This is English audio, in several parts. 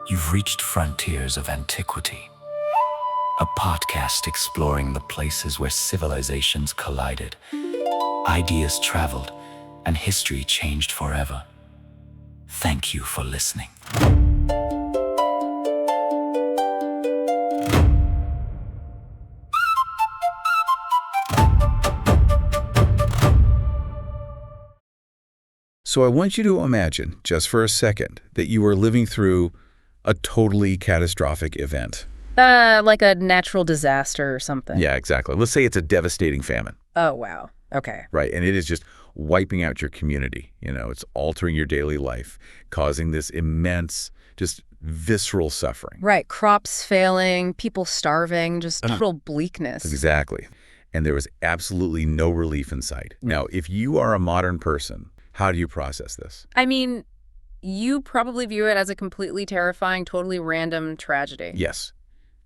You've reached Frontiers of Antiquity, a podcast exploring the places where civilizations collided, ideas traveled, and history changed forever. Thank you for listening. So I want you to imagine, just for a second, that you are living through a totally catastrophic event. Like a natural disaster or something. Yeah, exactly. Let's say it's a devastating famine. Oh, wow. Okay. Right, and it is just wiping out your community. It's altering your daily life, causing this immense, just visceral suffering. Right. Crops failing, people starving, just total bleakness. Exactly. And there was absolutely no relief in sight. Now, if you are a modern person, how do you process this? I mean, you probably view it as a completely terrifying, totally random tragedy. Yes.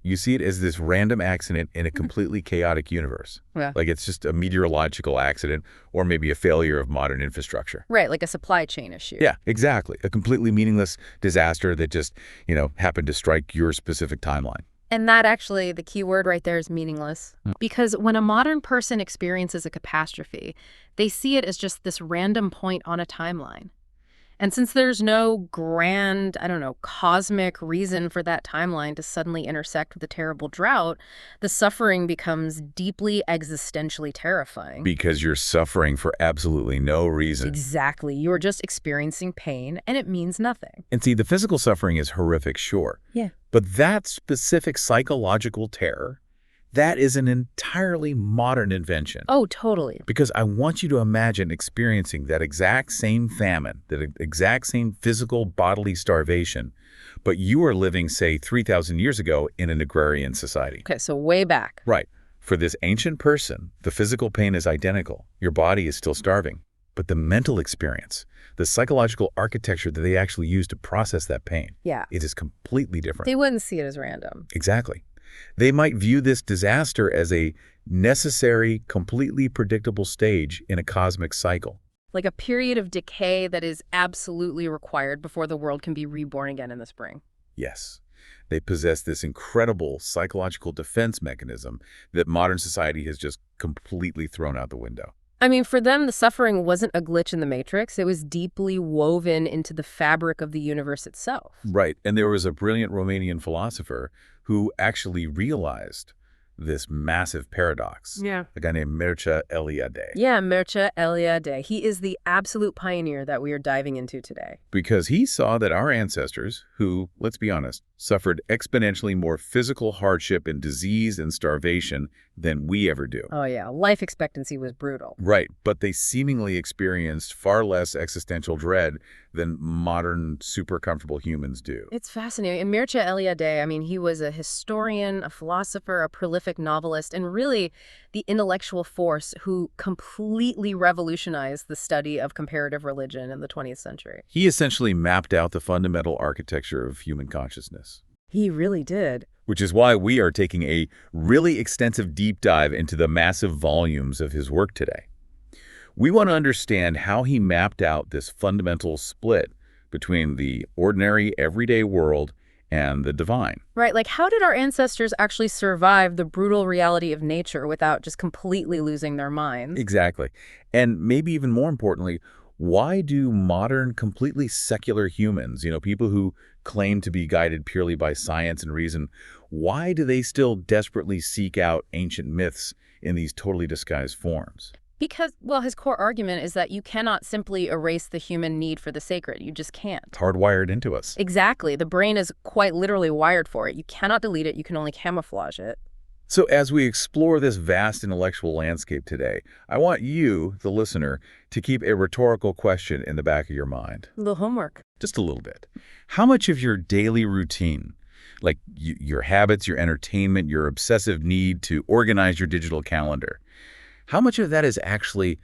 You see it as this random accident in a completely chaotic universe. Yeah. Like it's just a meteorological accident or maybe a failure of modern infrastructure. Right, like a supply chain issue. Yeah, exactly. A completely meaningless disaster that just, happened to strike your specific timeline. And that actually, the key word right there is meaningless. Because when a modern person experiences a catastrophe, they see it as just this random point on a timeline. And since there's no grand, cosmic reason for that timeline to suddenly intersect with a terrible drought, the suffering becomes deeply existentially terrifying. Because you're suffering for absolutely no reason. Exactly. You're just experiencing pain, and it means nothing. And see, the physical suffering is horrific, sure. Yeah. But that specific psychological terror, that is an entirely modern invention. Oh, totally. Because I want you to imagine experiencing that exact same famine, that exact same physical bodily starvation, but you are living, say, 3,000 years ago in an agrarian society. Okay, so way back. Right. For this ancient person, the physical pain is identical. Your body is still starving. But the mental experience, the psychological architecture that they actually use to process that pain, it is completely different. They wouldn't see it as random. Exactly. They might view this disaster as a necessary, completely predictable stage in a cosmic cycle. Like a period of decay that is absolutely required before the world can be reborn again in the spring. Yes. They possess this incredible psychological defense mechanism that modern society has just completely thrown out the window. I mean, for them, the suffering wasn't a glitch in the matrix. It was deeply woven into the fabric of the universe itself. Right. And there was a brilliant Romanian philosopher who actually realized this massive paradox. Yeah. A guy named Mircea Eliade. Yeah, Mircea Eliade. He is the absolute pioneer that we are diving into today. Because he saw that our ancestors, who, let's be honest, suffered exponentially more physical hardship and disease and starvation than we ever do. Oh, yeah. Life expectancy was brutal. Right. But they seemingly experienced far less existential dread than modern, super comfortable humans do. It's fascinating. And Mircea Eliade, he was a historian, a philosopher, a prolific novelist, and really the intellectual force who completely revolutionized the study of comparative religion in the 20th century. He essentially mapped out the fundamental architecture of human consciousness. He really did. Which is why we are taking a really extensive deep dive into the massive volumes of his work today. We want to understand how he mapped out this fundamental split between the ordinary, everyday world and the divine. Right, like how did our ancestors actually survive the brutal reality of nature without just completely losing their minds? Exactly. And maybe even more importantly, why do modern, completely secular humans, people who claim to be guided purely by science and reason, why do they still desperately seek out ancient myths in these totally disguised forms? Because, his core argument is that you cannot simply erase the human need for the sacred. You just can't. It's hardwired into us. Exactly. The brain is quite literally wired for it. You cannot delete it. You can only camouflage it. So as we explore this vast intellectual landscape today, I want you, the listener, to keep a rhetorical question in the back of your mind. A little homework. Just a little bit. How much of your daily routine, like your habits, your entertainment, your obsessive need to organize your digital calendar, how much of that is actually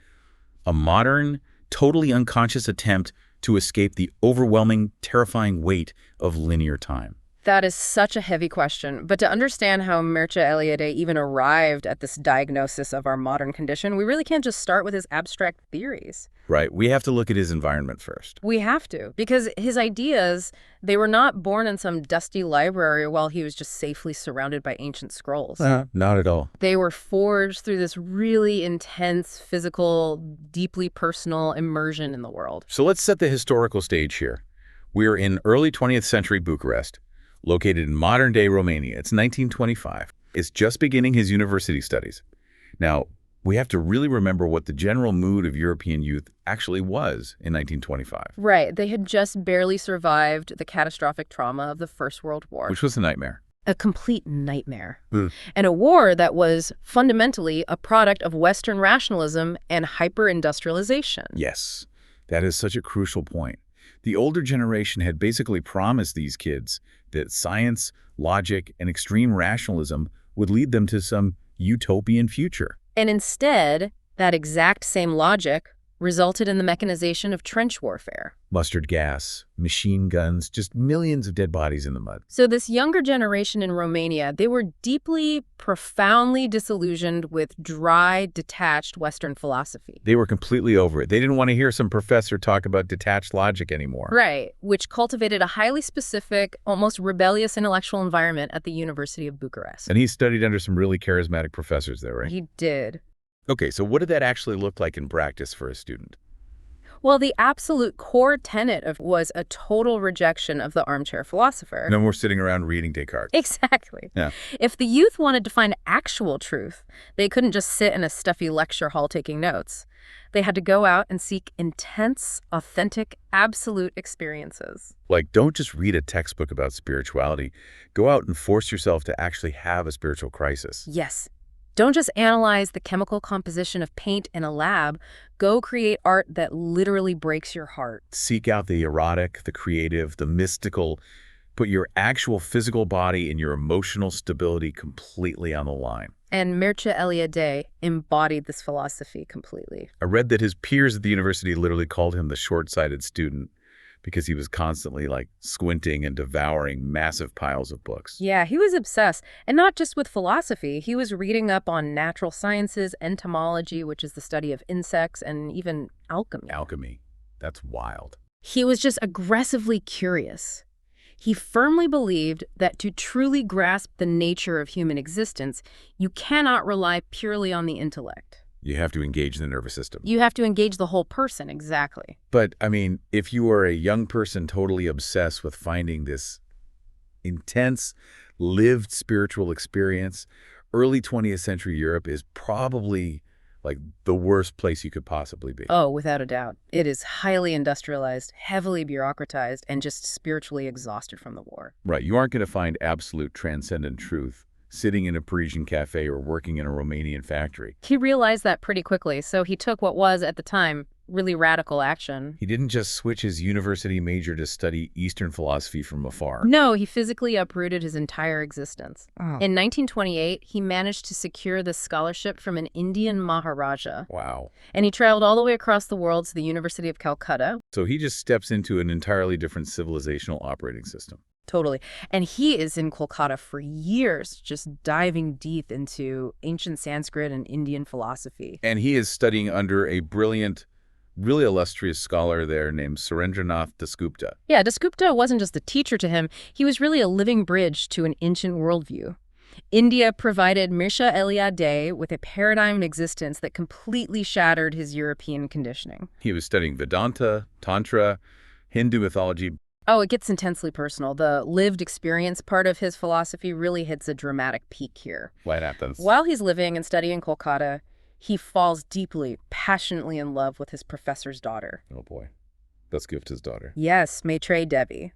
a modern, totally unconscious attempt to escape the overwhelming, terrifying weight of linear time? That is such a heavy question. But to understand how Mircea Eliade even arrived at this diagnosis of our modern condition, we really can't just start with his abstract theories. Right. We have to look at his environment first. We have to, because his ideas, they were not born in some dusty library while he was just safely surrounded by ancient scrolls. Not at all. They were forged through this really intense, physical, deeply personal immersion in the world. So let's set the historical stage here. We're in early 20th century Bucharest, located in modern-day Romania. It's 1925. It's just beginning his university studies. Now, we have to really remember what the general mood of European youth actually was in 1925. Right. They had just barely survived the catastrophic trauma of the First World War. Which was a nightmare. A complete nightmare. And a war that was fundamentally a product of Western rationalism and hyper-industrialization. Yes, that is such a crucial point. The older generation had basically promised these kids that science, logic, and extreme rationalism would lead them to some utopian future. And instead, that exact same logic resulted in the mechanization of trench warfare. Mustard gas, machine guns, just millions of dead bodies in the mud. So this younger generation in Romania, they were deeply, profoundly disillusioned with dry, detached Western philosophy. They were completely over it. They didn't want to hear some professor talk about detached logic anymore. Right, which cultivated a highly specific, almost rebellious intellectual environment at the University of Bucharest. And he studied under some really charismatic professors there, right? He did. Okay, so what did that actually look like in practice for a student? Well, the absolute core tenet was a total rejection of the armchair philosopher. No more sitting around reading Descartes. Exactly. Yeah. If the youth wanted to find actual truth, they couldn't just sit in a stuffy lecture hall taking notes. They had to go out and seek intense, authentic, absolute experiences. Like, don't just read a textbook about spirituality. Go out and force yourself to actually have a spiritual crisis. Yes. Don't just analyze the chemical composition of paint in a lab. Go create art that literally breaks your heart. Seek out the erotic, the creative, the mystical. Put your actual physical body and your emotional stability completely on the line. And Mircea Eliade embodied this philosophy completely. I read that his peers at the university literally called him the short-sighted student because he was constantly squinting and devouring massive piles of books. Yeah, he was obsessed. And not just with philosophy. He was reading up on natural sciences, entomology, which is the study of insects, and even alchemy. Alchemy. That's wild. He was just aggressively curious. He firmly believed that to truly grasp the nature of human existence, you cannot rely purely on the intellect. You have to engage the nervous system. You have to engage the whole person, exactly. But, I mean, if you are a young person totally obsessed with finding this intense, lived spiritual experience, early 20th century Europe is probably the worst place you could possibly be. Oh, without a doubt. It is highly industrialized, heavily bureaucratized, and just spiritually exhausted from the war. Right. You aren't going to find absolute transcendent truth sitting in a Parisian cafe or working in a Romanian factory. He realized that pretty quickly, so he took what was, at the time, really radical action. He didn't just switch his university major to study Eastern philosophy from afar. No, he physically uprooted his entire existence. Oh. In 1928, he managed to secure this scholarship from an Indian Maharaja. Wow. And he traveled all the way across the world to the University of Calcutta. So he just steps into an entirely different civilizational operating system. Totally. And he is in Kolkata for years, just diving deep into ancient Sanskrit and Indian philosophy. And he is studying under a brilliant, really illustrious scholar there named Surendranath Dasgupta. Yeah, Dasgupta wasn't just a teacher to him. He was really a living bridge to an ancient worldview. India provided Mircea Eliade with a paradigm of existence that completely shattered his European conditioning. He was studying Vedanta, Tantra, Hindu mythology. Oh, it gets intensely personal. The lived experience part of his philosophy really hits a dramatic peak here. What happens? While he's living and studying in Kolkata, he falls deeply, passionately in love with his professor's daughter. Oh boy. Dasgupta's daughter. Yes, Maitreyi Devi.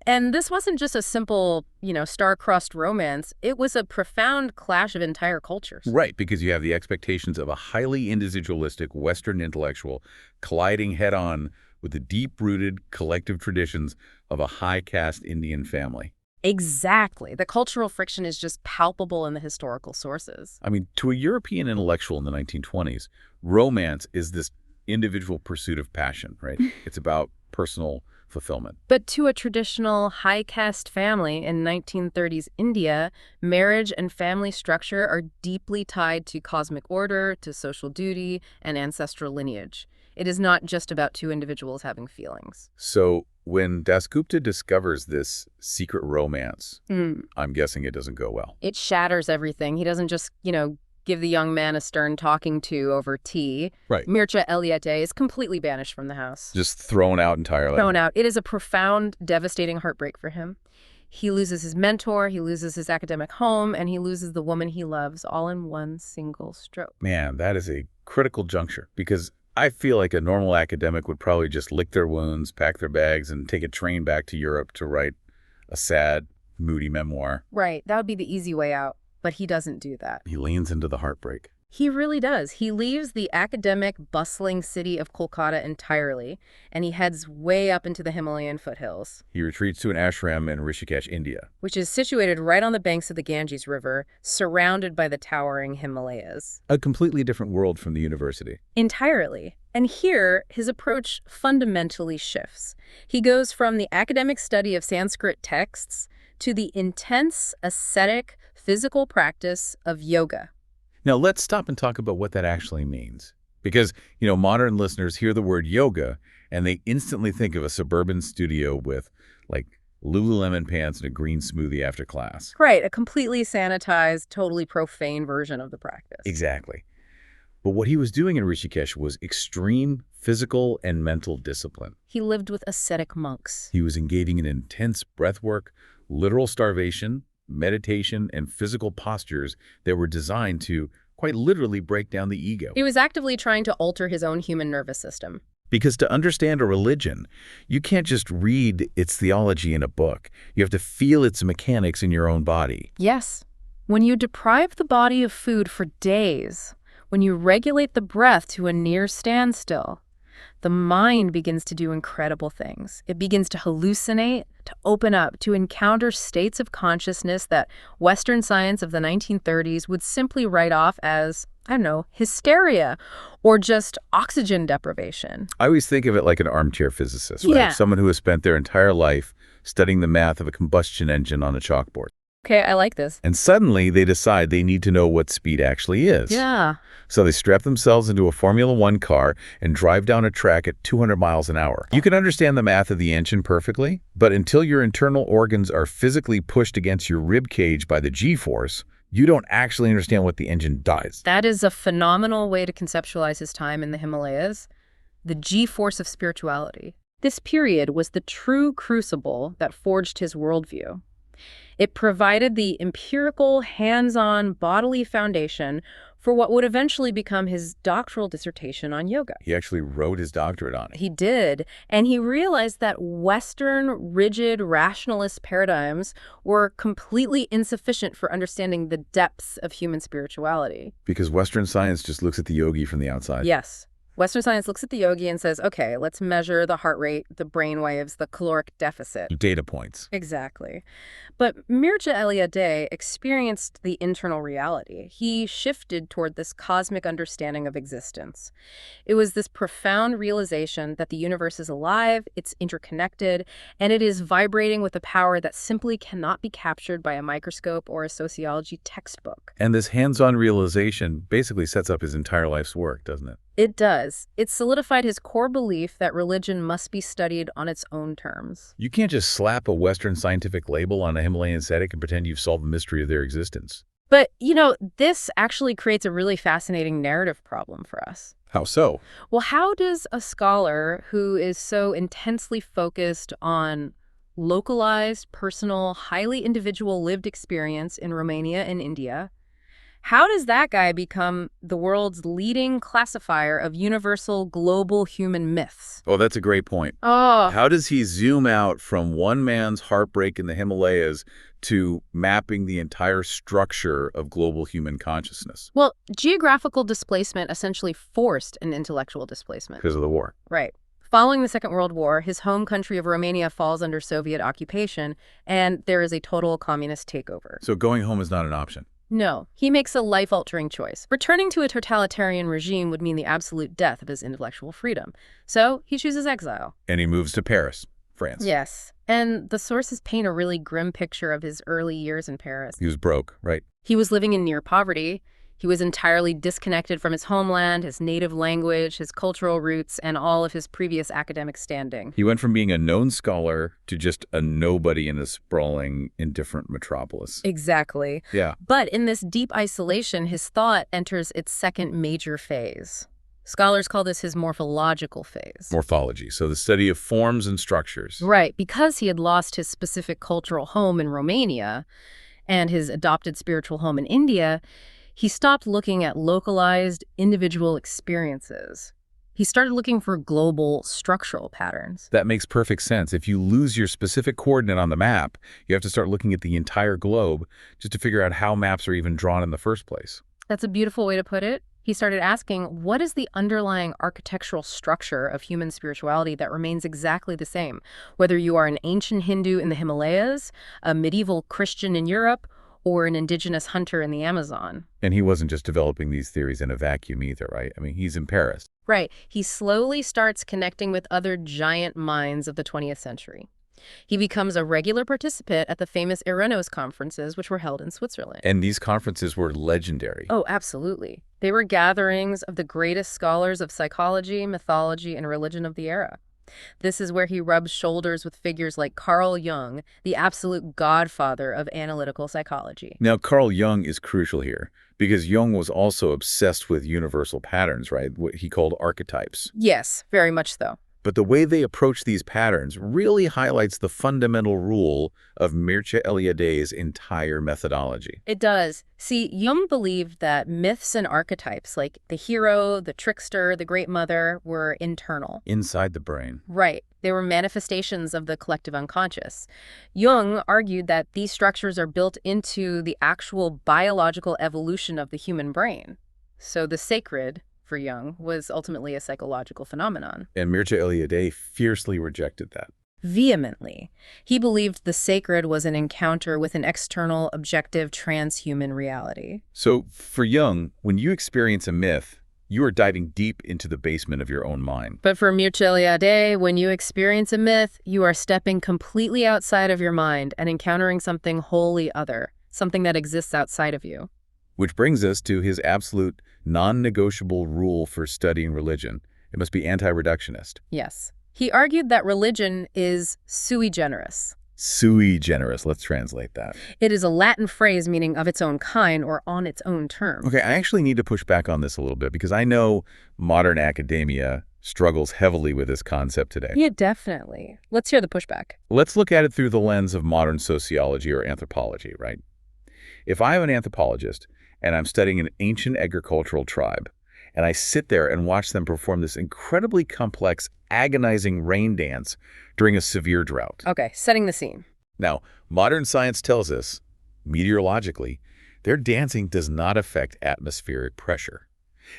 And this wasn't just a simple, star-crossed romance. It was a profound clash of entire cultures. Right, because you have the expectations of a highly individualistic Western intellectual colliding head-on with the deep-rooted collective traditions of a high-caste Indian family. Exactly. The cultural friction is just palpable in the historical sources. I mean, to a European intellectual in the 1920s, romance is this individual pursuit of passion, right? It's about personal fulfillment. But to a traditional high-caste family in 1930s India, marriage and family structure are deeply tied to cosmic order, to social duty, and ancestral lineage. It is not just about two individuals having feelings. So when Dasgupta discovers this secret romance, I'm guessing it doesn't go well. It shatters everything. He doesn't just, give the young man a stern talking to over tea. Right. Mircea Eliade is completely banished from the house. Just thrown out entirely. Thrown out. It is a profound, devastating heartbreak for him. He loses his mentor, he loses his academic home, and he loses the woman he loves all in one single stroke. Man, that is a critical juncture, because I feel like a normal academic would probably just lick their wounds, pack their bags, and take a train back to Europe to write a sad, moody memoir. Right. That would be the easy way out. But he doesn't do that. He leans into the heartbreak. He really does. He leaves the academic, bustling city of Kolkata entirely, and he heads way up into the Himalayan foothills. He retreats to an ashram in Rishikesh, India, Which is situated right on the banks of the Ganges River, surrounded by the towering Himalayas. a completely different world from the university. Entirely. And here, his approach fundamentally shifts. He goes from the academic study of Sanskrit texts to the intense, ascetic, physical practice of yoga. Now, let's stop and talk about what that actually means. Because, modern listeners hear the word yoga, and they instantly think of a suburban studio with, Lululemon pants and a green smoothie after class. Right, a completely sanitized, totally profane version of the practice. Exactly. But what he was doing in Rishikesh was extreme physical and mental discipline. He lived with ascetic monks. He was engaging in intense breathwork, literal starvation, meditation, and physical postures that were designed to, quite literally, break down the ego. He was actively trying to alter his own human nervous system. Because to understand a religion, you can't just read its theology in a book. You have to feel its mechanics in your own body. Yes. When you deprive the body of food for days, when you regulate the breath to a near standstill, the mind begins to do incredible things. It begins to hallucinate, to open up, to encounter states of consciousness that Western science of the 1930s would simply write off as, hysteria or just oxygen deprivation. I always think of it like an armchair physicist, right? Yeah. Someone who has spent their entire life studying the math of a combustion engine on a chalkboard. Okay, I like this. And suddenly they decide they need to know what speed actually is. Yeah. So they strap themselves into a Formula One car and drive down a track at 200 miles an hour. You can understand the math of the engine perfectly, but until your internal organs are physically pushed against your rib cage by the G-force, you don't actually understand what the engine does. That is a phenomenal way to conceptualize his time in the Himalayas, the G-force of spirituality. This period was the true crucible that forged his worldview. It provided the empirical, hands-on, bodily foundation for what would eventually become his doctoral dissertation on yoga. He actually wrote his doctorate on it. He did, and he realized that Western, rigid, rationalist paradigms were completely insufficient for understanding the depths of human spirituality. Because Western science just looks at the yogi from the outside. Yes. Western science looks at the yogi and says, okay, let's measure the heart rate, the brain waves, the caloric deficit. Data points. Exactly. But Mircea Eliade experienced the internal reality. He shifted toward this cosmic understanding of existence. It was this profound realization that the universe is alive, it's interconnected, and it is vibrating with a power that simply cannot be captured by a microscope or a sociology textbook. And this hands-on realization basically sets up his entire life's work, doesn't it? It does. It solidified his core belief that religion must be studied on its own terms. You can't just slap a Western scientific label on a Himalayan ascetic and pretend you've solved the mystery of their existence. But, this actually creates a really fascinating narrative problem for us. How so? Well, how does a scholar who is so intensely focused on localized, personal, highly individual lived experience in Romania and India, how does that guy become the world's leading classifier of universal global human myths? Oh, that's a great point. Oh, How does he zoom out from one man's heartbreak in the Himalayas to mapping the entire structure of global human consciousness? well, geographical displacement essentially forced an intellectual displacement. Because of the war. Right. Following the Second World War, his home country of Romania falls under Soviet occupation, and there is a total communist takeover. So going home is not an option. No, he makes a life-altering choice. Returning to a totalitarian regime would mean the absolute death of his intellectual freedom. So he chooses exile. And he moves to Paris. France. Yes. And the sources paint a really grim picture of his early years in Paris. He was broke, right? He was living in near poverty. He was entirely disconnected from his homeland, his native language, his cultural roots, and all of his previous academic standing. He went from being a known scholar to just a nobody in a sprawling, indifferent metropolis. Exactly. Yeah. But in this deep isolation, his thought enters its second major phase. Scholars call this his morphological phase. Morphology, so the study of forms and structures. Right, because he had lost his specific cultural home in Romania and his adopted spiritual home in India, he stopped looking at localized, individual experiences. He started looking for global, structural patterns. That makes perfect sense. If you lose your specific coordinate on the map, you have to start looking at the entire globe just to figure out how maps are even drawn in the first place. That's a beautiful way to put it. He started asking, what is the underlying architectural structure of human spirituality that remains exactly the same? Whether you are an ancient Hindu in the Himalayas, a medieval Christian in Europe, or an indigenous hunter in the Amazon. And he wasn't just developing these theories in a vacuum either, right? I mean, he's in Paris. Right. He slowly starts connecting with other giant minds of the 20th century. He becomes a regular participant at the famous Eranos conferences, which were held in Switzerland. And these conferences were legendary. Oh, absolutely. They were gatherings of the greatest scholars of psychology, mythology, and religion of the era. This is where he rubs shoulders with figures like Carl Jung, the absolute godfather of analytical psychology. Now, Carl Jung is crucial here because Jung was also obsessed with universal patterns, right? What he called archetypes. Yes, very much so. But the way they approach these patterns really highlights the fundamental rule of Mircea Eliade's entire methodology. It does. See, Jung believed that myths and archetypes like the hero, the trickster, the great mother were internal. Inside the brain. Right. They were manifestations of the collective unconscious. Jung argued that these structures are built into the actual biological evolution of the human brain. So the sacred, for Jung, was ultimately a psychological phenomenon. And Mircea Eliade fiercely rejected that. Vehemently. He believed the sacred was an encounter with an external, objective, transhuman reality. So for Jung, when you experience a myth, you are diving deep into the basement of your own mind. But for Mircea Eliade, when you experience a myth, you are stepping completely outside of your mind and encountering something wholly other, something that exists outside of you. Which brings us to his absolute non-negotiable rule for studying religion. It must be anti-reductionist. Yes. He argued that religion is sui generis. Sui generis, let's translate that. It is a Latin phrase meaning of its own kind or on its own terms. Okay, I actually need to push back on this a little bit because I know modern academia struggles heavily with this concept today. Yeah, definitely. Let's hear the pushback. Let's look at it through the lens of modern sociology or anthropology, right? If I'm an anthropologist and I'm studying an ancient agricultural tribe, and I sit there and watch them perform this incredibly complex, agonizing rain dance during a severe drought. Okay, setting the scene. Now, modern science tells us, meteorologically, their dancing does not affect atmospheric pressure.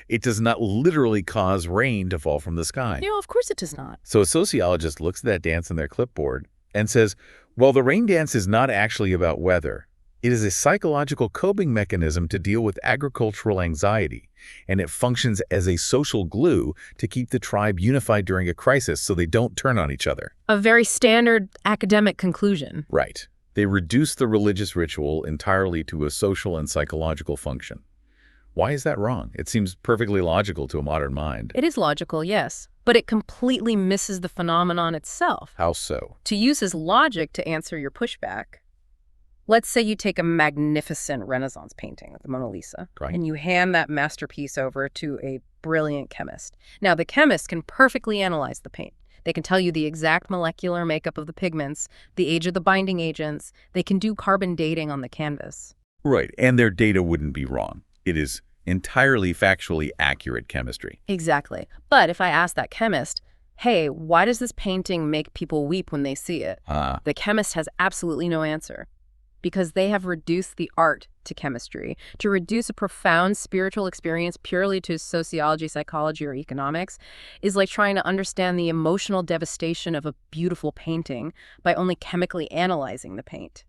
It does not literally cause rain to fall from the sky. No, of course it does not. So a sociologist looks at that dance on their clipboard and says, well, the rain dance is not actually about weather. It is a psychological coping mechanism to deal with agricultural anxiety, and it functions as a social glue to keep the tribe unified during a crisis so they don't turn on each other. A very standard academic conclusion. Right. They reduce the religious ritual entirely to a social and psychological function. Why is that wrong? It seems perfectly logical to a modern mind. It is logical, yes, but it completely misses the phenomenon itself. How so? To use his logic to answer your pushback, let's say you take a magnificent Renaissance painting, like the Mona Lisa, Right. and you hand that masterpiece over to a brilliant chemist. Now, the chemist can perfectly analyze the paint. They can tell you the exact molecular makeup of the pigments, the age of the binding agents. They can do carbon dating on the canvas. Right, and their data wouldn't be wrong. It is entirely factually accurate chemistry. Exactly. But if I ask that chemist, hey, why does this painting make people weep when they see it? The chemist has absolutely no answer. Because they have reduced the art to chemistry. To reduce a profound spiritual experience purely to sociology, psychology, or economics is like trying to understand the emotional devastation of a beautiful painting by only chemically analyzing the paint.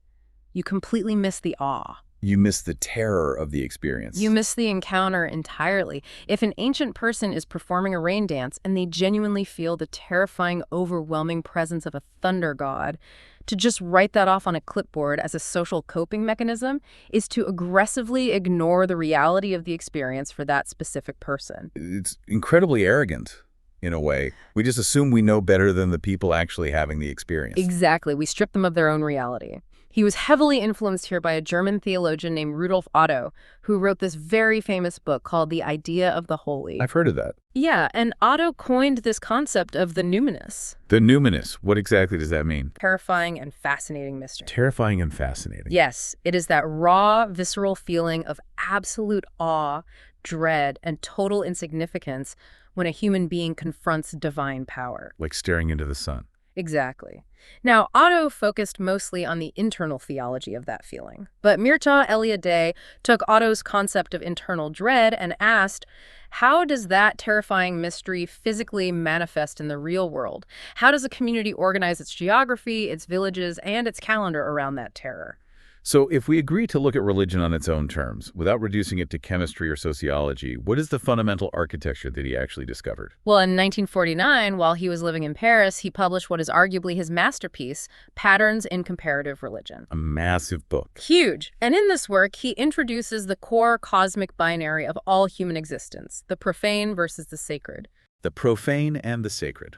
You completely miss the awe. You miss the terror of the experience. You miss the encounter entirely. If an ancient person is performing a rain dance and they genuinely feel the terrifying, overwhelming presence of a thunder god, to just write that off on a clipboard as a social coping mechanism is to aggressively ignore the reality of the experience for that specific person. It's incredibly arrogant, in a way. We just assume we know better than the people actually having the experience. Exactly. We strip them of their own reality. He was heavily influenced here by a German theologian named Rudolf Otto, who wrote this very famous book called The Idea of the Holy. I've heard of that. Yeah, and Otto coined this concept of the Numinous. The Numinous, what exactly does that mean? Terrifying and fascinating mystery. Terrifying and fascinating. Yes, it is that raw, visceral feeling of absolute awe, dread, and total insignificance when a human being confronts divine power. Like staring into the sun. Exactly. Now, Otto focused mostly on the internal theology of that feeling. But Mircea Eliade took Otto's concept of internal dread and asked, how does that terrifying mystery physically manifest in the real world? How does a community organize its geography, its villages, and its calendar around that terror? So if we agree to look at religion on its own terms, without reducing it to chemistry or sociology, what is the fundamental architecture that he actually discovered? Well, in 1949, while he was living in Paris, he published what is arguably his masterpiece, Patterns in Comparative Religion. A massive book. Huge. And in this work, he introduces the core cosmic binary of all human existence, the profane versus the sacred. The profane and the sacred.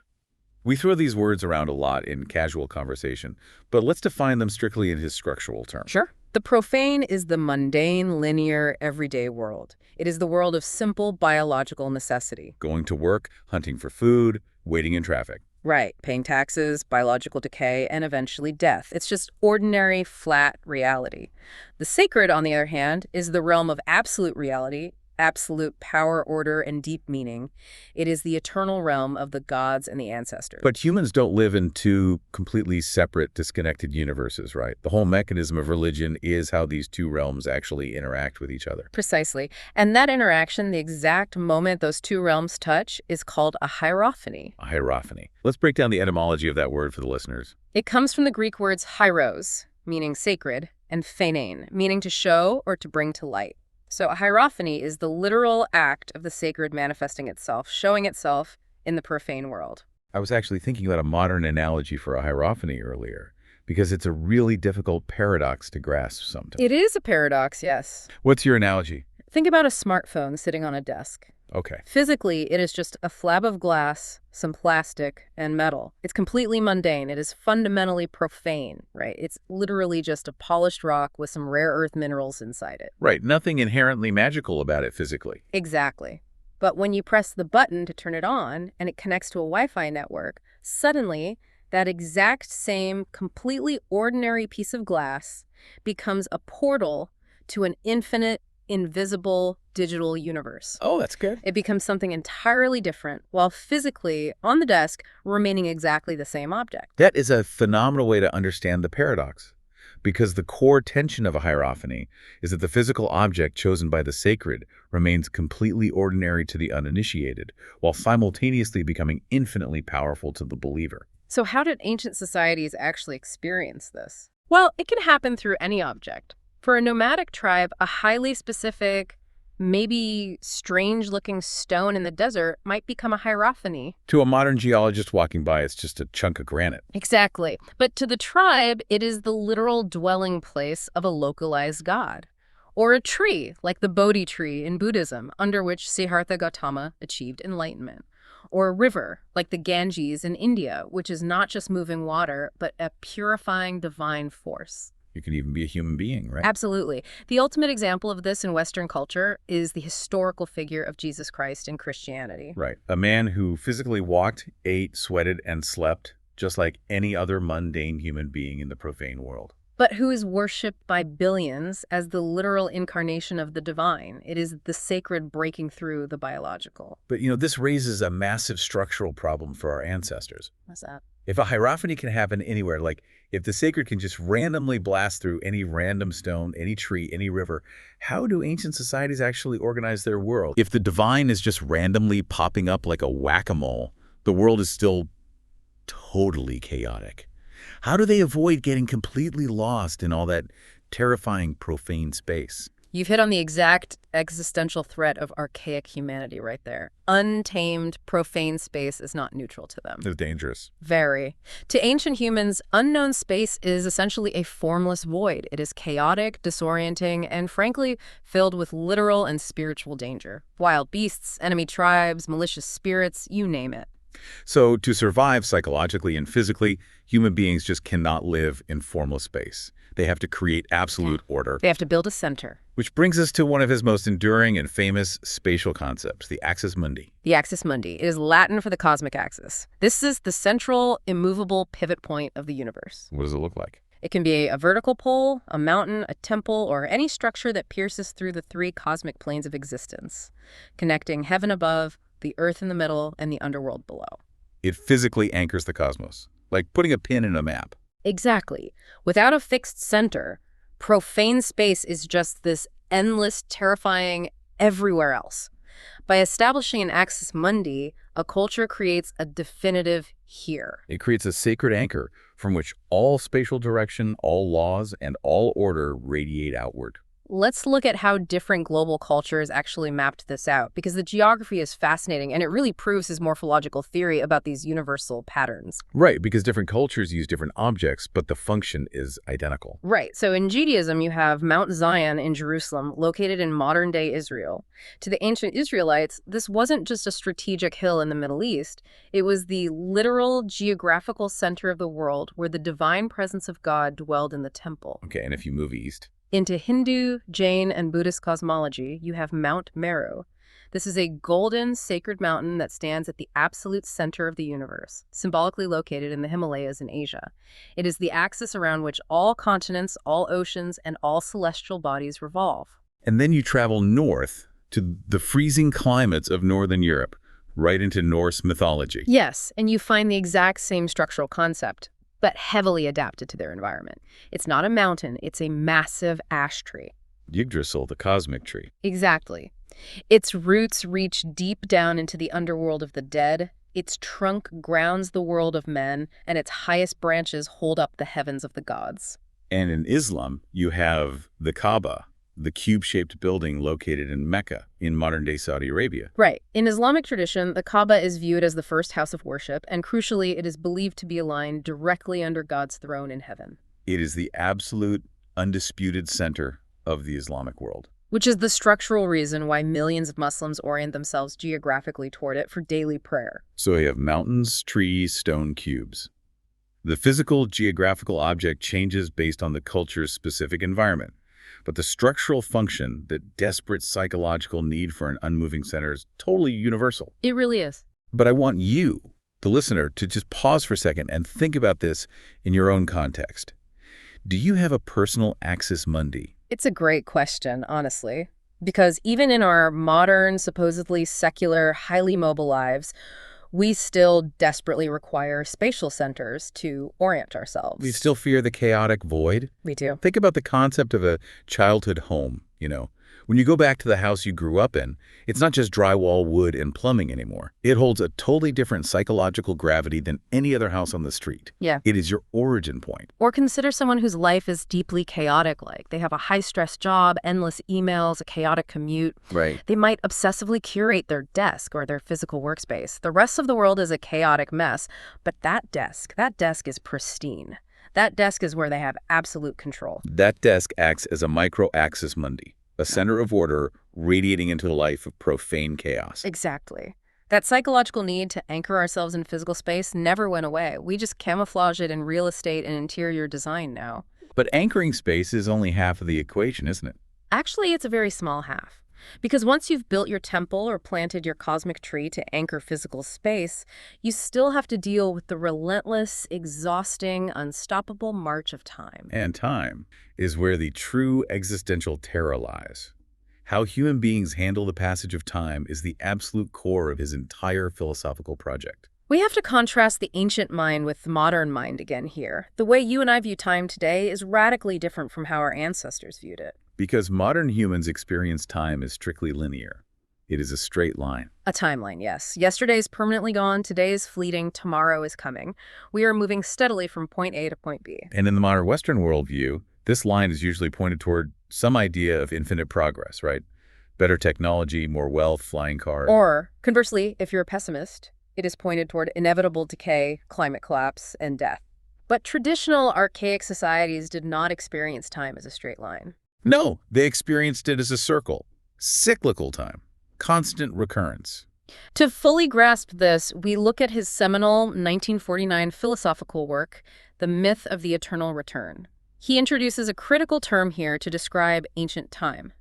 We throw these words around a lot in casual conversation, but let's define them strictly in his structural terms. Sure. The profane is the mundane, linear, everyday world. It is the world of simple biological necessity. Going to work, hunting for food, waiting in traffic. Right. Paying taxes, biological decay, and eventually death. It's just ordinary, flat reality. The sacred, on the other hand, is the realm of absolute reality, absolute power, order, and deep meaning. It is the eternal realm of the gods and the ancestors. But humans don't live in two completely separate, disconnected universes, right? The whole mechanism of religion is how these two realms actually interact with each other. Precisely. And that interaction, the exact moment those two realms touch, is called a hierophany. A hierophany. Let's break down the etymology of that word for the listeners. It comes from the Greek words hieros, meaning sacred, and phanein, meaning to show or to bring to light. So a hierophany is the literal act of the sacred manifesting itself, showing itself in the profane world. I was actually thinking about a modern analogy for a hierophany earlier, because it's a really difficult paradox to grasp sometimes. It is a paradox, yes. What's your analogy? Think about a smartphone sitting on a desk. Okay. Physically, it is just a flab of glass, some plastic, and metal. It's completely mundane. It is fundamentally profane, right? It's literally just a polished rock with some rare earth minerals inside it. Right. Nothing inherently magical about it physically. Exactly. But when you press the button to turn it on and it connects to a Wi-Fi network, suddenly that exact same completely ordinary piece of glass becomes a portal to an infinite, invisible digital universe. Oh, that's good. It becomes something entirely different, while physically, on the desk, remaining exactly the same object. That is a phenomenal way to understand the paradox, because the core tension of a hierophany is that the physical object chosen by the sacred remains completely ordinary to the uninitiated, while simultaneously becoming infinitely powerful to the believer. So how did ancient societies actually experience this? Well, it can happen through any object. For a nomadic tribe, a highly specific, maybe strange-looking stone in the desert might become a hierophany. To a modern geologist walking by, it's just a chunk of granite. Exactly. But to the tribe, it is the literal dwelling place of a localized god. Or a tree, like the Bodhi tree in Buddhism, under which Siddhartha Gautama achieved enlightenment. Or a river, like the Ganges in India, which is not just moving water, but a purifying divine force. You can even be a human being, right? Absolutely. The ultimate example of this in Western culture is the historical figure of Jesus Christ in Christianity. Right. A man who physically walked, ate, sweated, and slept, just like any other mundane human being in the profane world. But who is worshipped by billions as the literal incarnation of the divine. It is the sacred breaking through the biological. But, this raises a massive structural problem for our ancestors. What's that? If a hierophany can happen anywhere, like if the sacred can just randomly blast through any random stone, any tree, any river, how do ancient societies actually organize their world? If the divine is just randomly popping up like a whack-a-mole, the world is still totally chaotic. How do they avoid getting completely lost in all that terrifying profane space. You've hit on the exact existential threat of archaic humanity right there. Untamed, profane space is not neutral to them. It's dangerous. Very. To ancient humans, unknown space is essentially a formless void. It is chaotic, disorienting, and frankly, filled with literal and spiritual danger. Wild beasts, enemy tribes, malicious spirits, you name it. So to survive psychologically and physically, human beings just cannot live in formless space. They have to create absolute order. They have to build a center. Which brings us to one of his most enduring and famous spatial concepts, the axis mundi. The axis mundi. It is Latin for the cosmic axis. This is the central, immovable pivot point of the universe. What does it look like? It can be a vertical pole, a mountain, a temple, or any structure that pierces through the three cosmic planes of existence, connecting heaven above, the earth in the middle, and the underworld below. It physically anchors the cosmos, like putting a pin in a map. Exactly. Without a fixed center, profane space is just this endless, terrifying everywhere else. By establishing an axis mundi, a culture creates a definitive here. It creates a sacred anchor from which all spatial direction, all laws, and all order radiate outward. Let's look at how different global cultures actually mapped this out, because the geography is fascinating and it really proves his morphological theory about these universal patterns. Right, because different cultures use different objects, but the function is identical. Right. So in Judaism, you have Mount Zion in Jerusalem, located in modern-day Israel. To the ancient Israelites, this wasn't just a strategic hill in the Middle East. It was the literal geographical center of the world where the divine presence of God dwelled in the temple. Okay, and if you move east? Into Hindu, Jain, and Buddhist cosmology, you have Mount Meru. This is a golden, sacred mountain that stands at the absolute center of the universe, symbolically located in the Himalayas in Asia. It is the axis around which all continents, all oceans, and all celestial bodies revolve. And then you travel north to the freezing climates of northern Europe, right into Norse mythology. Yes, and you find the exact same structural concept, but heavily adapted to their environment. It's not a mountain, it's a massive ash tree. Yggdrasil, the cosmic tree. Exactly. Its roots reach deep down into the underworld of the dead, its trunk grounds the world of men, and its highest branches hold up the heavens of the gods. And in Islam, you have the Kaaba, the cube-shaped building located in Mecca, in modern-day Saudi Arabia. Right. In Islamic tradition, the Kaaba is viewed as the first house of worship, and crucially, it is believed to be aligned directly under God's throne in heaven. It is the absolute, undisputed center of the Islamic world. Which is the structural reason why millions of Muslims orient themselves geographically toward it for daily prayer. So you have mountains, trees, stone, cubes. The physical, geographical object changes based on the culture's specific environment. But the structural function, the desperate psychological need for an unmoving center, is totally universal. It really is. But I want you, the listener, to just pause for a second and think about this in your own context. Do you have a personal axis mundi? It's a great question, honestly. Because even in our modern, supposedly secular, highly mobile lives, we still desperately require spatial centers to orient ourselves. We still fear the chaotic void? We do. Think about the concept of a childhood home, When you go back to the house you grew up in, it's not just drywall, wood, and plumbing anymore. It holds a totally different psychological gravity than any other house on the street. Yeah. It is your origin point. Or consider someone whose life is deeply chaotic, like they have a high-stress job, endless emails, a chaotic commute. Right. They might obsessively curate their desk or their physical workspace. The rest of the world is a chaotic mess, but that desk is pristine. That desk is where they have absolute control. That desk acts as a micro-axis mundi, a center of order radiating into a life of profane chaos. Exactly. That psychological need to anchor ourselves in physical space never went away. We just camouflage it in real estate and interior design now. But anchoring space is only half of the equation, isn't it? Actually, it's a very small half. Because once you've built your temple or planted your cosmic tree to anchor physical space, you still have to deal with the relentless, exhausting, unstoppable march of time. And time is where the true existential terror lies. How human beings handle the passage of time is the absolute core of his entire philosophical project. We have to contrast the ancient mind with the modern mind again here. The way you and I view time today is radically different from how our ancestors viewed it. Because modern humans experience time as strictly linear. It is a straight line. A timeline, yes. Yesterday is permanently gone, today is fleeting, tomorrow is coming. We are moving steadily from point A to point B. And in the modern Western worldview, This line is usually pointed toward some idea of infinite progress, right? Better technology, more wealth, flying cars. Or, conversely, if you're a pessimist, it is pointed toward inevitable decay, climate collapse, and death. But traditional archaic societies did not experience time as a straight line. No, they experienced it as a circle, cyclical time, constant recurrence. To fully grasp this, we look at his seminal 1949 philosophical work, The Myth of the Eternal Return. He introduces a critical term here to describe ancient time: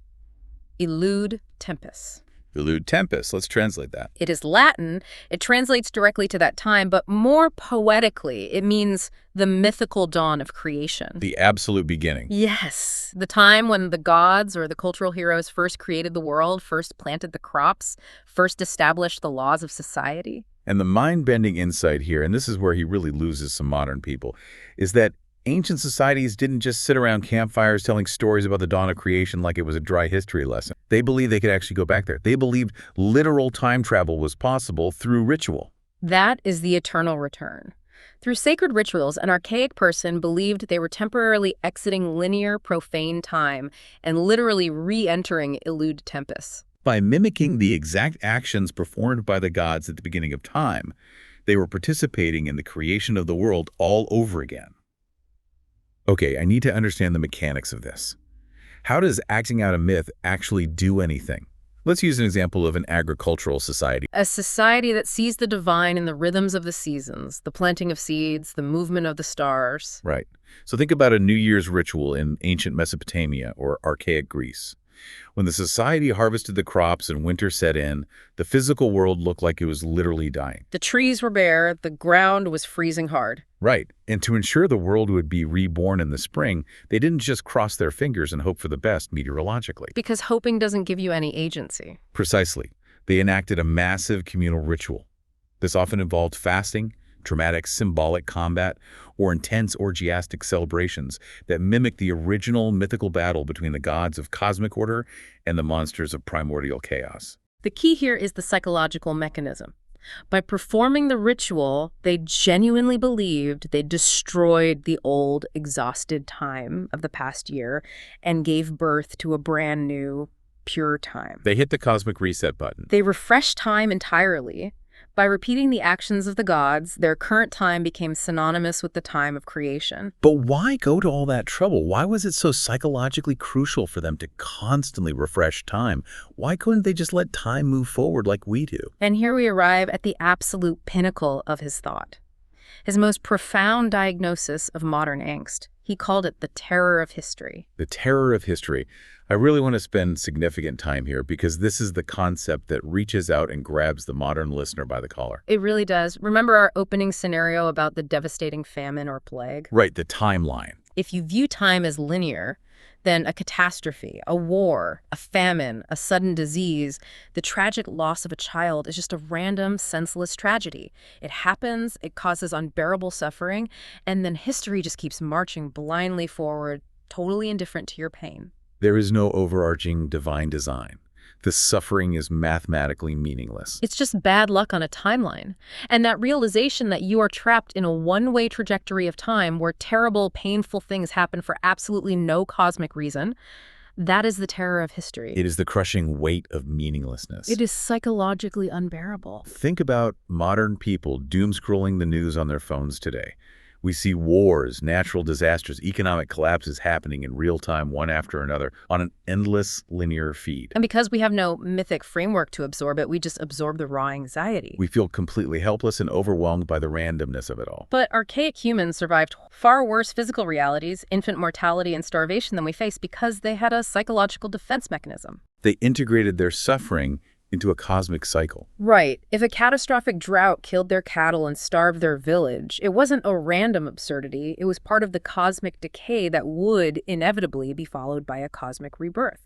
Illud Tempus. Illud Tempus, let's translate that. It is Latin. It translates directly to that time, but more poetically, it means the mythical dawn of creation. The absolute beginning. Yes, the time when the gods or the cultural heroes first created the world, first planted the crops, first established the laws of society. And the mind-bending insight here, and this is where he really loses some modern people, is that ancient societies didn't just sit around campfires telling stories about the dawn of creation like it was a dry history lesson. They believed they could actually go back there. They believed literal time travel was possible through ritual. That is the eternal return. Through sacred rituals, an archaic person believed they were temporarily exiting linear, profane time and literally re-entering Illud Tempus. By mimicking the exact actions performed by the gods at the beginning of time, they were participating in the creation of the world all over again. Okay, I need to understand the mechanics of this. How does acting out a myth actually do anything? Let's use an example of an agricultural society. A society that sees the divine in the rhythms of the seasons, the planting of seeds, the movement of the stars. Right. So think about a New Year's ritual in ancient Mesopotamia or archaic Greece. When the society harvested the crops and winter set in, the physical world looked like it was literally dying. The trees were bare, the ground was freezing hard. Right. And to ensure the world would be reborn in the spring, they didn't just cross their fingers and hope for the best meteorologically. Because hoping doesn't give you any agency. Precisely. They enacted a massive communal ritual. This often involved fasting, dramatic symbolic combat, or intense orgiastic celebrations that mimic the original mythical battle between the gods of cosmic order and the monsters of primordial chaos. The key here is the psychological mechanism. By performing the ritual, they genuinely believed they destroyed the old, exhausted time of the past year and gave birth to a brand new, pure time. They hit the cosmic reset button. They refreshed time entirely. By repeating the actions of the gods, their current time became synonymous with the time of creation. But why go to all that trouble? Why was it so psychologically crucial for them to constantly refresh time? Why couldn't they just let time move forward like we do? And here we arrive at the absolute pinnacle of his thought. His most profound diagnosis of modern angst. He called it the terror of history. The terror of history. I really want to spend significant time here because this is the concept that reaches out and grabs the modern listener by the collar. It really does. Remember our opening scenario about the devastating famine or plague? Right, the timeline. If you view time as linear, then a catastrophe, a war, a famine, a sudden disease, the tragic loss of a child is just a random, senseless tragedy. It happens, it causes unbearable suffering, and then history just keeps marching blindly forward, totally indifferent to your pain. There is no overarching divine design. The suffering is mathematically meaningless. It's just bad luck on a timeline. And that realization that you are trapped in a one-way trajectory of time where terrible, painful things happen for absolutely no cosmic reason, that is the terror of history. It is the crushing weight of meaninglessness. It is psychologically unbearable. Think about modern people doom-scrolling the news on their phones today. We see wars, natural disasters, economic collapses happening in real time, one after another, on an endless linear feed. And because we have no mythic framework to absorb it, we just absorb the raw anxiety. We feel completely helpless and overwhelmed by the randomness of it all. But archaic humans survived far worse physical realities, infant mortality and starvation than we face because they had a psychological defense mechanism. They integrated their suffering into a cosmic cycle. Right. If a catastrophic drought killed their cattle and starved their village, it wasn't a random absurdity. It was part of the cosmic decay that would inevitably be followed by a cosmic rebirth.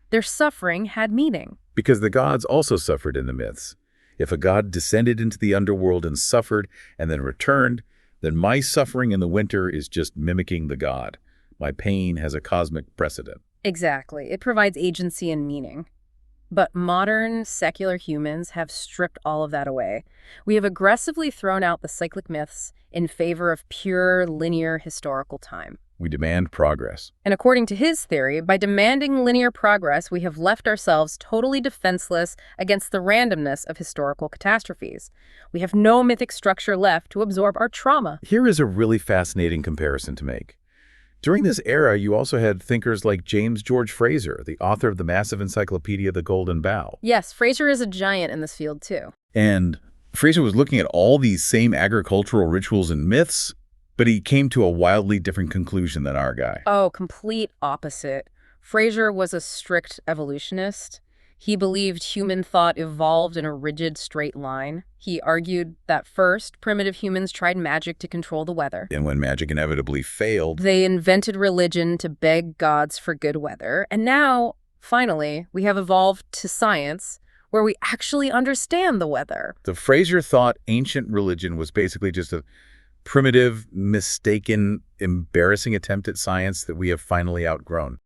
Their suffering had meaning. Because the gods also suffered in the myths. If a god descended into the underworld and suffered and then returned, then my suffering in the winter is just mimicking the god. My pain has a cosmic precedent. Exactly. It provides agency and meaning. But modern, secular humans have stripped all of that away. We have aggressively thrown out the cyclic myths in favor of pure, linear historical time. We demand progress. And according to his theory, by demanding linear progress, we have left ourselves totally defenseless against the randomness of historical catastrophes. We have no mythic structure left to absorb our trauma. Here is a really fascinating comparison to make. During this era, you also had thinkers like James George Frazer, the author of the massive encyclopedia The Golden Bough. Yes, Frazer is a giant in this field, too. And Frazer was looking at all these same agricultural rituals and myths, but he came to a wildly different conclusion than our guy. Oh, complete opposite. Frazer was a strict evolutionist. He believed human thought evolved in a rigid, straight line. He argued that first, primitive humans tried magic to control the weather. And when magic inevitably failed, They invented religion to beg gods for good weather. And now, finally, we have evolved to science, where we actually understand the weather. the Frazer thought ancient religion was basically just a primitive, mistaken, embarrassing attempt at science that we have finally outgrown.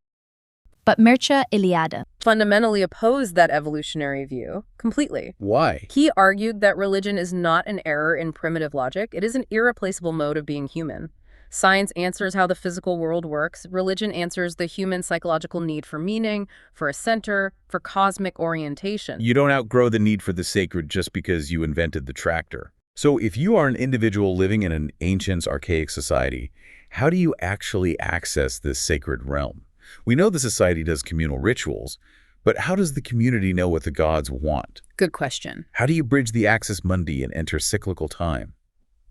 But Mircea Eliade, Fundamentally opposed that evolutionary view completely. Why? He argued that religion is not an error in primitive logic. It is an irreplaceable mode of being human. Science answers how the physical world works. Religion answers the human psychological need for meaning, for a center, for cosmic orientation. You don't outgrow the need for the sacred just because you invented the tractor. So if you are an individual living in an ancient, archaic society, how do you actually access this sacred realm? We know the society does communal rituals, but how does the community know what the gods want? Good question. How do you bridge the axis mundi and enter cyclical time?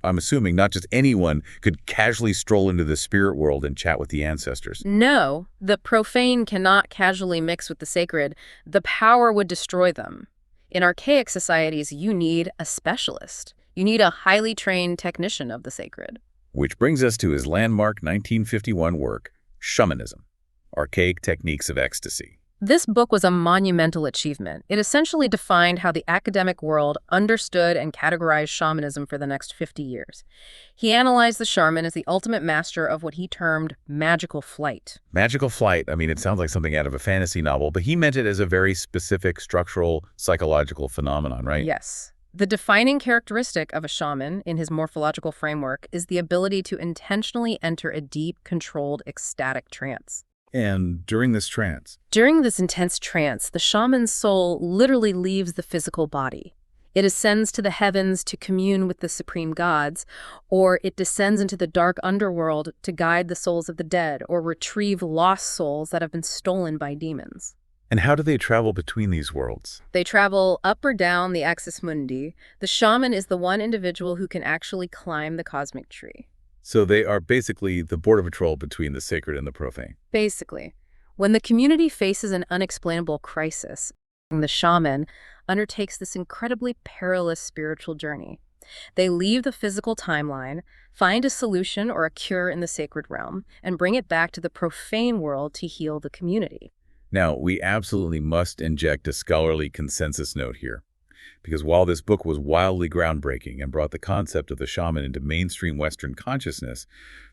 I'm assuming not just anyone could casually stroll into the spirit world and chat with the ancestors. No, the profane cannot casually mix with the sacred. The power would destroy them. In archaic societies, you need a specialist. You need a highly trained technician of the sacred. Which brings us to his landmark 1951 work, Shamanism, Archaic Techniques of Ecstasy. This book was a monumental achievement. It essentially defined how the academic world understood and categorized shamanism for the next 50 years. He analyzed the shaman as the ultimate master of what he termed magical flight. Magical flight, I mean, it sounds like something out of a fantasy novel, but he meant it as a very specific structural, psychological phenomenon, right? Yes. The defining characteristic of a shaman in his morphological framework is the ability to intentionally enter a deep, controlled, ecstatic trance. And during this trance, During this intense trance, the shaman's soul literally leaves the physical body. It ascends to the heavens to commune with the supreme gods, or it descends into the dark underworld to guide the souls of the dead or retrieve lost souls that have been stolen by demons. and how do they travel between these worlds? They travel up or down the axis mundi. The shaman is the one individual who can actually climb the cosmic tree. So they are basically the border patrol between the sacred and the profane. Basically, when the community faces an unexplainable crisis, the shaman undertakes this incredibly perilous spiritual journey. They leave the physical timeline, find a solution or a cure in the sacred realm, and bring it back to the profane world to heal the community. Now, we absolutely must inject a scholarly consensus note here, because while this book was wildly groundbreaking and brought the concept of the shaman into mainstream Western consciousness,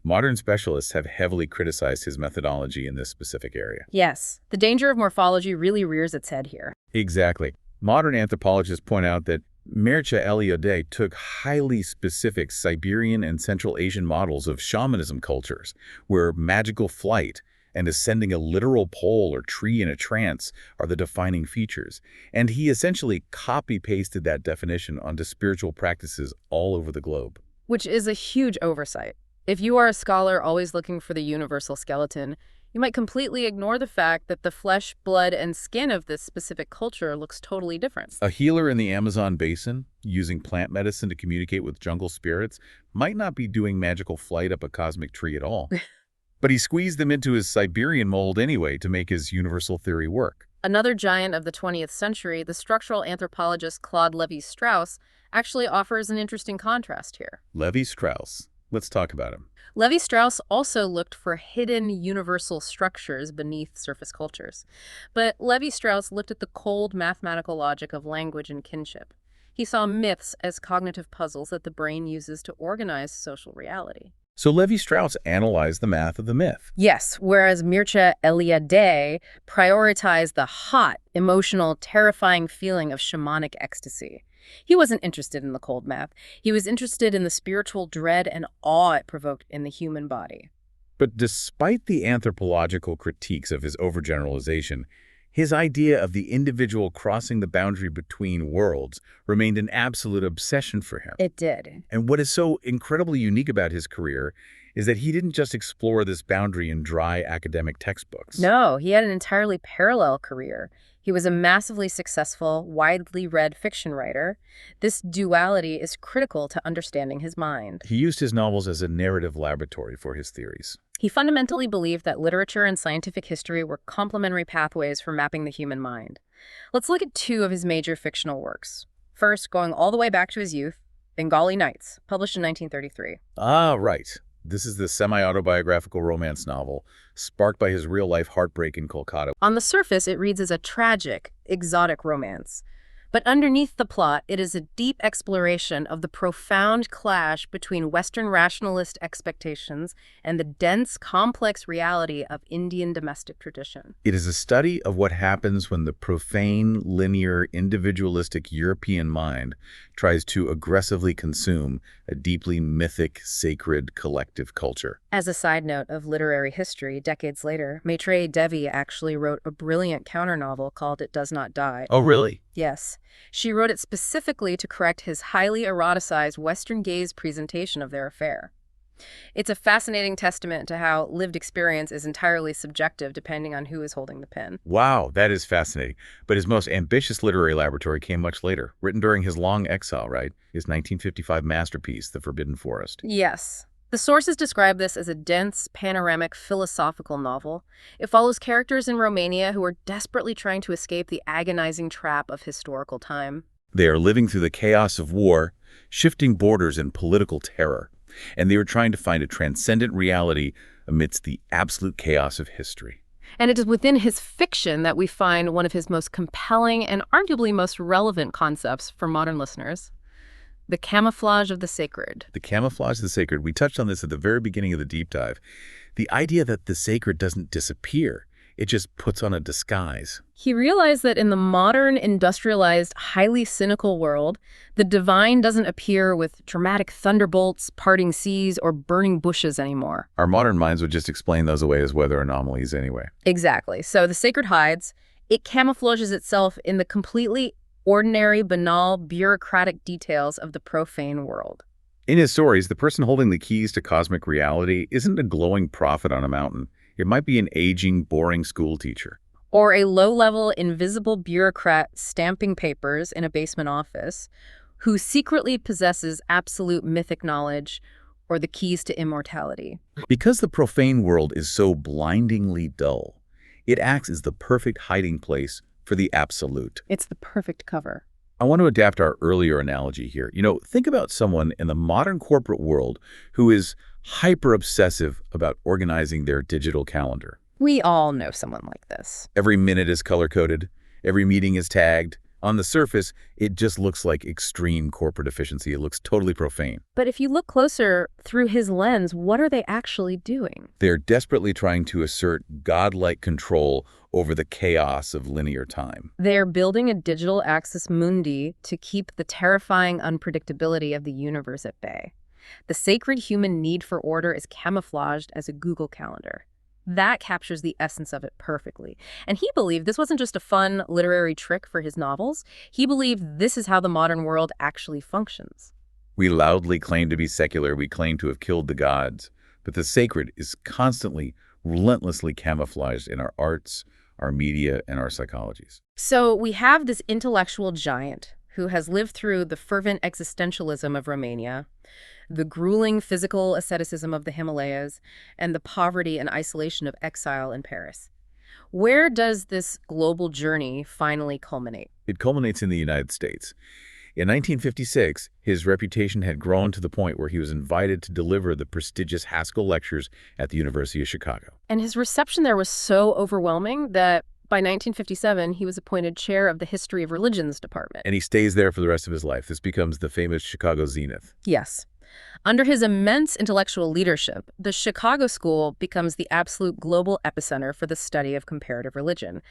modern specialists have heavily criticized his methodology in this specific area. Yes, the danger of morphology really rears its head here. Exactly. Modern anthropologists point out that Mircea Eliade took highly specific Siberian and Central Asian models of shamanism cultures, where magical flight and ascending a literal pole or tree in a trance are the defining features. And he essentially copy-pasted that definition onto spiritual practices all over the globe. Which is a huge oversight. If you are a scholar always looking for the universal skeleton, you might completely ignore the fact that the flesh, blood, and skin of this specific culture looks totally different. A healer in the Amazon basin, using plant medicine to communicate with jungle spirits, might not be doing magical flight up a cosmic tree at all. But he squeezed them into his Siberian mold anyway to make his universal theory work. Another giant of the 20th century, the structural anthropologist Claude Lévi-Strauss, actually offers an interesting contrast here. Lévi-Strauss. Let's talk about him. Lévi-Strauss also looked for hidden universal structures beneath surface cultures. But Lévi-Strauss looked at the cold mathematical logic of language and kinship. He saw myths as cognitive puzzles that the brain uses to organize social reality. So Lévi-Strauss analyzed the math of the myth. Yes, whereas Mircea Eliade prioritized the hot, emotional, terrifying feeling of shamanic ecstasy. He wasn't interested in the cold math. He was interested in the spiritual dread and awe it provoked in the human body. But despite the anthropological critiques of his overgeneralization, his idea of the individual crossing the boundary between worlds remained an absolute obsession for him. It did. And what is so incredibly unique about his career is that he didn't just explore this boundary in dry academic textbooks. No, he had an entirely parallel career. He was a massively successful, widely read fiction writer. This duality is critical to understanding his mind. He used his novels as a narrative laboratory for his theories. He fundamentally believed that literature and scientific history were complementary pathways for mapping the human mind. Let's look at two of his major fictional works. First, going all the way back to his youth, Bengali Nights, published in 1933. Ah, right. This is the semi-autobiographical romance novel, sparked by his real-life heartbreak in Kolkata. On the surface, it reads as a tragic, exotic romance. But underneath the plot, it is a deep exploration of the profound clash between Western rationalist expectations and the dense, complex reality of Indian domestic tradition. It is a study of what happens when the profane, linear, individualistic European mind tries to aggressively consume a deeply mythic, sacred, collective culture. As a side note of literary history, decades later, Maitreyi Devi actually wrote a brilliant counter-novel called It Does Not Die. Oh, really? Yes. She wrote it specifically to correct his highly eroticized Western gaze presentation of their affair. It's a fascinating testament to how lived experience is entirely subjective depending on who is holding the pen. Wow, that is fascinating. But his most ambitious literary laboratory came much later, written during his long exile, right? His 1955 masterpiece, The Forbidden Forest. Yes. The sources describe this as a dense, panoramic, philosophical novel. It follows characters in Romania who are desperately trying to escape the agonizing trap of historical time. They are living through the chaos of war, shifting borders and political terror, and they are trying to find a transcendent reality amidst the absolute chaos of history. And it is within his fiction that we find one of his most compelling and arguably most relevant concepts for modern listeners: the camouflage of the sacred. The camouflage of the sacred. We touched on this at the very beginning of the deep dive. The idea that the sacred doesn't disappear. It just puts on a disguise. He realized that in the modern, industrialized, highly cynical world, the divine doesn't appear with dramatic thunderbolts, parting seas, or burning bushes anymore. Our modern minds would just explain those away as weather anomalies anyway. Exactly. So the sacred hides. It camouflages itself in the completely ordinary, banal, bureaucratic details of the profane world. In his stories, the person holding the keys to cosmic reality isn't a glowing prophet on a mountain. It might be an aging, boring school teacher. Or a low-level, invisible bureaucrat stamping papers in a basement office who secretly possesses absolute mythic knowledge or the keys to immortality. Because the profane world is so blindingly dull, it acts as the perfect hiding place for the absolute. It's the perfect cover. I want to adapt our earlier analogy here. Think about someone in the modern corporate world who is hyper-obsessive about organizing their digital calendar. We all know someone like this. Every minute is color-coded. Every meeting is tagged. On the surface, it just looks like extreme corporate efficiency. It looks totally profane. But if you look closer through his lens, what are they actually doing? They're desperately trying to assert godlike control over the chaos of linear time. They're building a digital axis mundi to keep the terrifying unpredictability of the universe at bay. The sacred human need for order is camouflaged as a Google Calendar. That captures the essence of it perfectly. And he believed this wasn't just a fun literary trick for his novels. He believed this is how the modern world actually functions. We loudly claim to be secular. We claim to have killed the gods. But the sacred is constantly, relentlessly camouflaged in our arts, our media, and our psychologies. So we have this intellectual giant who has lived through the fervent existentialism of Romania, the grueling physical asceticism of the Himalayas, and the poverty and isolation of exile in Paris. Where does this global journey finally culminate? It culminates in the United States. In 1956, his reputation had grown to the point where he was invited to deliver the prestigious Haskell Lectures at the University of Chicago. And his reception there was so overwhelming that by 1957, he was appointed chair of the History of Religions department. And he stays there for the rest of his life. This becomes the famous Chicago Zenith. Yes. Under his immense intellectual leadership, the Chicago School becomes the absolute global epicenter for the study of comparative religion.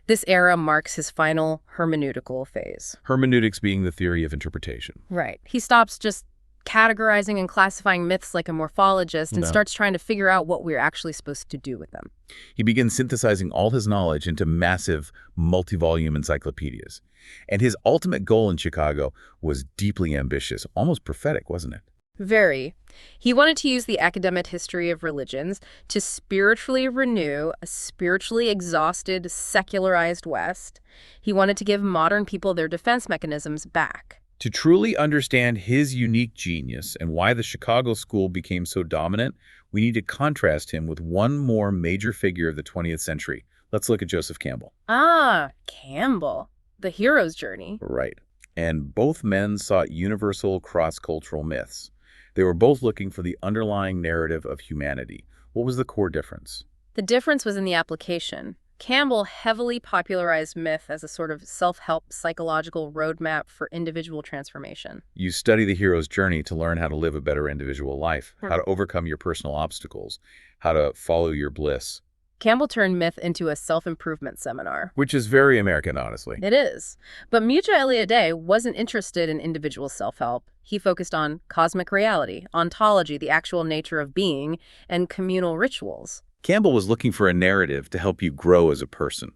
This era marks his final hermeneutical phase. Hermeneutics being the theory of interpretation. Right. He stops just categorizing and classifying myths like a morphologist and starts trying to figure out what we're actually supposed to do with them. He begins synthesizing all his knowledge into massive, multi-volume encyclopedias. And his ultimate goal in Chicago was deeply ambitious, almost prophetic, wasn't it? Very. He wanted to use the academic history of religions to spiritually renew a spiritually exhausted, secularized West. He wanted to give modern people their defense mechanisms back. To truly understand his unique genius and why the Chicago School became so dominant, we need to contrast him with one more major figure of the 20th century. Let's look at Joseph Campbell. Ah, Campbell. The hero's journey. Right. And both men sought universal cross-cultural myths. They were both looking for the underlying narrative of humanity. What was the core difference? The difference was in the application. Campbell heavily popularized myth as a sort of self-help psychological roadmap for individual transformation. You study the hero's journey to learn how to live a better individual life, how to overcome your personal obstacles, how to follow your bliss. Campbell turned myth into a self-improvement seminar. Which is very American, honestly. It is. But Mircea Eliade wasn't interested in individual self-help. He focused on cosmic reality, ontology, the actual nature of being, and communal rituals. Campbell was looking for a narrative to help you grow as a person.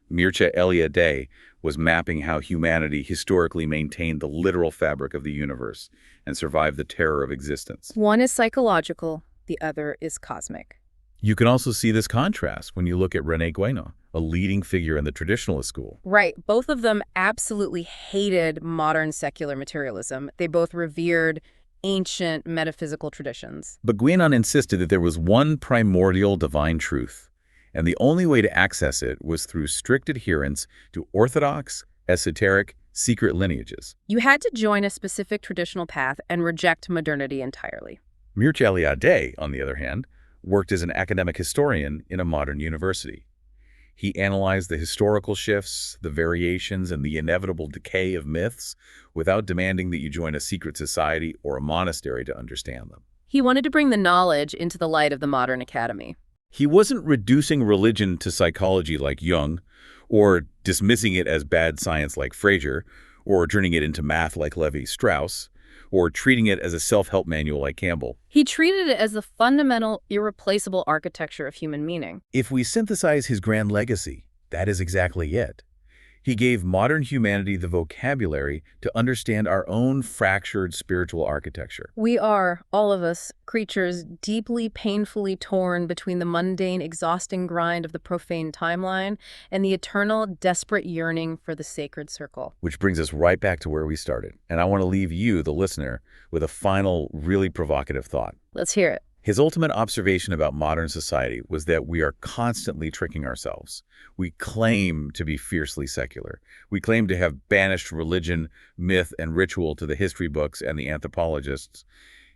Mircea Eliade was mapping how humanity historically maintained the literal fabric of the universe and survived the terror of existence. One is psychological, the other is cosmic. You can also see this contrast when you look at René Guénon, a leading figure in the traditionalist school. Right. Both of them absolutely hated modern secular materialism. They both revered ancient metaphysical traditions. But Guénon insisted that there was one primordial divine truth, and the only way to access it was through strict adherence to orthodox, esoteric, secret lineages. You had to join a specific traditional path and reject modernity entirely. Mircea Eliade, on the other hand, worked as an academic historian in a modern university. He analyzed the historical shifts, the variations, and the inevitable decay of myths without demanding that you join a secret society or a monastery to understand them. He wanted to bring the knowledge into the light of the modern academy. He wasn't reducing religion to psychology like Jung, or dismissing it as bad science like Fraser, or turning it into math like Lévi-Strauss, or treating it as a self-help manual like Campbell. He treated it as the fundamental, irreplaceable architecture of human meaning. If we synthesize his grand legacy, that is exactly it. He gave modern humanity the vocabulary to understand our own fractured spiritual architecture. We are, all of us, creatures deeply, painfully torn between the mundane, exhausting grind of the profane timeline and the eternal, desperate yearning for the sacred circle. Which brings us right back to where we started. And I want to leave you, the listener, with a final, really provocative thought. Let's hear it. His ultimate observation about modern society was that we are constantly tricking ourselves. We claim to be fiercely secular. We claim to have banished religion, myth, and ritual to the history books and the anthropologists.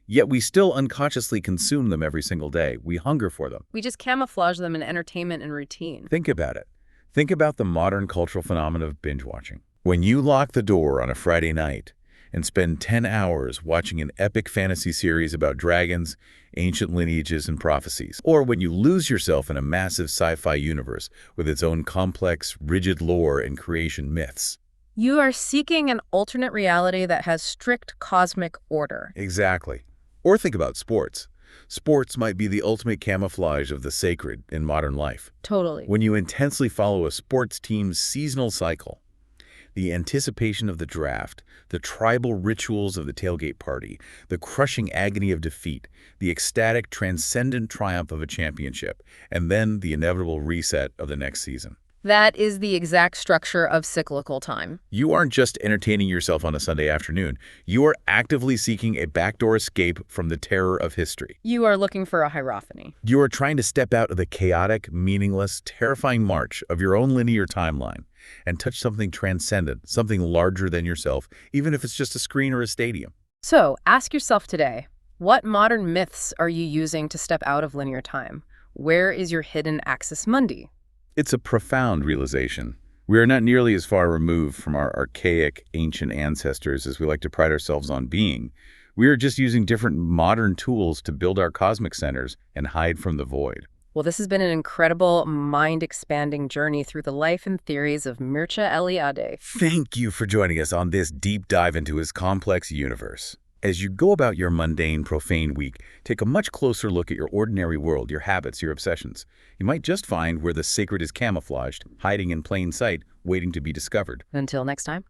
Yet we still unconsciously consume them every single day. We hunger for them. We just camouflage them in entertainment and routine. Think about it. Think about the modern cultural phenomenon of binge watching. When you lock the door on a Friday night and spend 10 hours watching an epic fantasy series about dragons, ancient lineages, and prophecies. Or when you lose yourself in a massive sci-fi universe with its own complex, rigid lore and creation myths. You are seeking an alternate reality that has strict cosmic order. Exactly. Or think about sports. Sports might be the ultimate camouflage of the sacred in modern life. Totally. When you intensely follow a sports team's seasonal cycle, the anticipation of the draft, the tribal rituals of the tailgate party, the crushing agony of defeat, the ecstatic, transcendent triumph of a championship, and then the inevitable reset of the next season. That is the exact structure of cyclical time. You aren't just entertaining yourself on a Sunday afternoon. You are actively seeking a backdoor escape from the terror of history. You are looking for a hierophany. You are trying to step out of the chaotic, meaningless, terrifying march of your own linear timeline and touch something transcendent, something larger than yourself, even if it's just a screen or a stadium. So, ask yourself today, what modern myths are you using to step out of linear time? Where is your hidden axis mundi? It's a profound realization. We are not nearly as far removed from our archaic, ancient ancestors as we like to pride ourselves on being. We are just using different modern tools to build our cosmic centers and hide from the void. Well, this has been an incredible, mind-expanding journey through the life and theories of Mircea Eliade. Thank you for joining us on this deep dive into his complex universe. As you go about your mundane, profane week, take a much closer look at your ordinary world, your habits, your obsessions. You might just find where the sacred is camouflaged, hiding in plain sight, waiting to be discovered. Until next time.